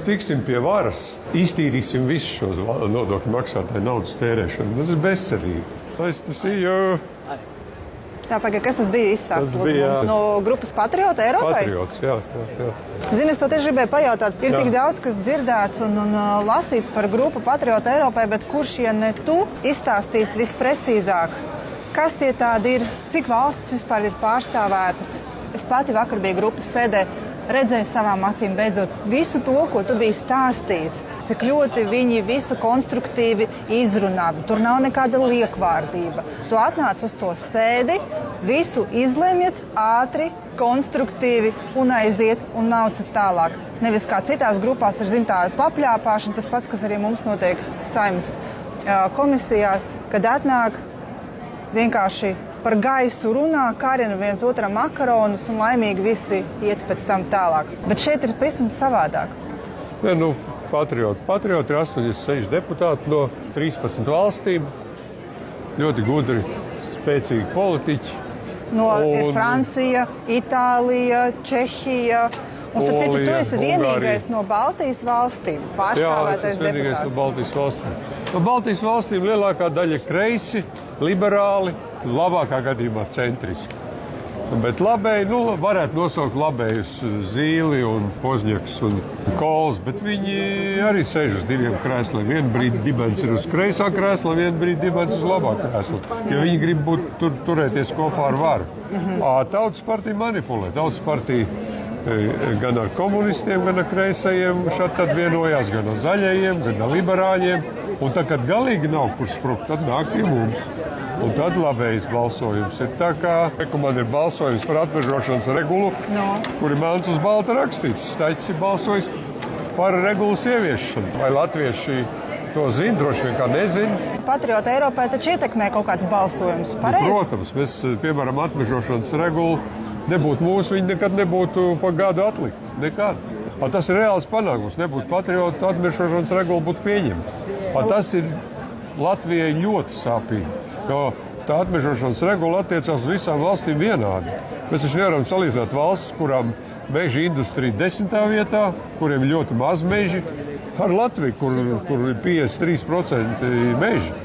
tiksim pie varas, iztīrīsim visu šos nodokļu maksātāju naudas tērēšanu. Tas ir bezcerīgi. Nice to see you. Jā, pagaid, kas tas bija izstāsts? Tas bija no grupas Patrioti Eiropai? Patriots, jā. Zini, es to tieši gribēju pajautāt. Ir tik daudz, kas dzirdēts un lasīts par grupu Patrioti Eiropai, bet kurš, ja ne tu, izstāstīs visprecīzāk? Kas tie tādi ir? Cik valstis vispār ir pārstāvētas? Es pati vakar biju grupas sēdē, redzēju savām acīm beidzot visu to, ko tu biji stāstījis. Cik ļoti viņi visu konstruktīvi izrunā. Tur nav nekāda liekvārdība. Tu atnāc uz to sēdi, visu izlemjat ātri, konstruktīvi un aiziet un naucat tālāk. Nevis kā citās grupās ir tāda papļāpāšana, tas pats, kas arī mums notiek Saeimas komisijās, kad atnāk vienkārši par gaisu runā, karina viens otram makaronus un laimīgi visi iet pēc tam tālāk. Bet šeit ir pavisam savādāk. Patrioti ir 86 deputāti no 13 valstīm. Ļoti gudri, spēcīgi politiķi. Ir Francija, Itālija, Čehija. Un, starp citu, tu esi vienīgais no Baltijas valstīm pārstāvētais deputāts. Jā, es esmu vienīgais no Baltijas valstīm. No Baltijas valstīm lielākā daļa kreisi, liberāli, labākā gadījumā centriski. Bet labēji, varētu nosaukt labējus Zīli un Pozņaks un Kols, bet viņi arī sēž uz diviem krēsliem. Vienu brīdi dibens ir uz kreisā krēsla, vienu brīdi dibens uz labā krēsla. Jo viņi grib turēties kopā ar varu. Tautas partija manipulē. Tautas partija gan ar komunistiem, gan ar kreisajiem šādi tad vienojās, gan ar zaļajiem, gan ar liberāļiem. Un tad, kad galīgi nav kur sprukt, tad nāk pie mums. Un tad labējais balsojums ir tā, kā man ir balsojums par atmežošanas regulu, kur ir melns uz balta rakstīts. Staļķis ir balsojis par regulas ieviešanu. Vai latvieši to zina, droši vien kā nezina. Patrioti Eiropai taču ietekmē kaut kāds balsojums, pareizi? Protams, mēs, piemēram, atmežošanas regulu nebūtu mūsu, viņi nekad nebūtu pa gadu atlikt. Nekad. Tas ir reāls panākums. Nebūtu patrioti, atmežošanas regula būtu pieņemta. Tas ir Latvijai ļoti sāpīgi. Jo tā atmežošanas regula attiecās uz visām valstīm vienādi. Mēs taču nevaram salīdzināt valstis, kurām meža industrija 10. vietā, kuriem ir ļoti maz meži, ar Latviju, kur ir 53% meži.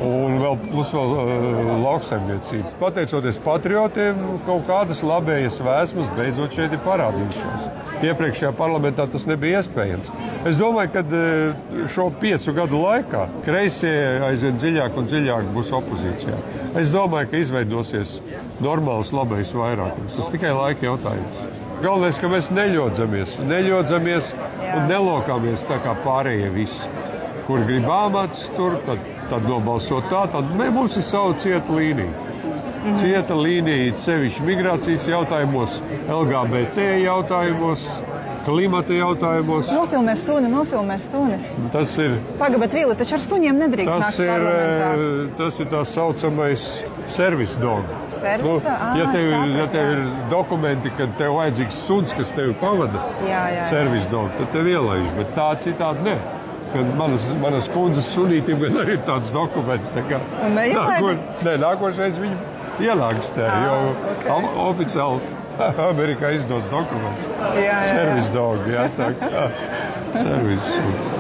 Un vēl plus lauksaimniecība. Pateicoties patriotiem, kaut kādas labējas vēsmas beidzot šeit ir parādījušās. Iepriekšējā parlamentā tas nebija iespējams. Es domāju, ka šo 5 gadu laikā kreisie aizvien dziļāk un dziļāk būs opozīcijā. Es domāju, ka izveidosies normāls labējs vairākums. Tas tikai laika jautājums. Galvenais, ka mēs neļodzamies un nelokāmies tā kā pārējie visi. Kur grib āmats tur, tad nobalsot tā. Tad mums ir savu cieta līnija. Cieta līnija sevišķi migrācijas jautājumos, LGBT jautājumos, klimata jautājumos. Nofilmē suni. Tas ir... Bet Vīli, taču ar suņiem nedrīkst nākt parlamentā. Tas ir tā saucamais service dog. Ja tev ir dokumenti, kad tev vajadzīgs suns, kas tevi pavada, service dog, tad tev ielaiž, bet tā citādi ne. Kad manas kundzes sunītim gan arī ir tāds dokuments. Nākošais viņu ielāgstē, jo oficiāli Amerikā izdodas dokuments. Service dog, tā kā service suns.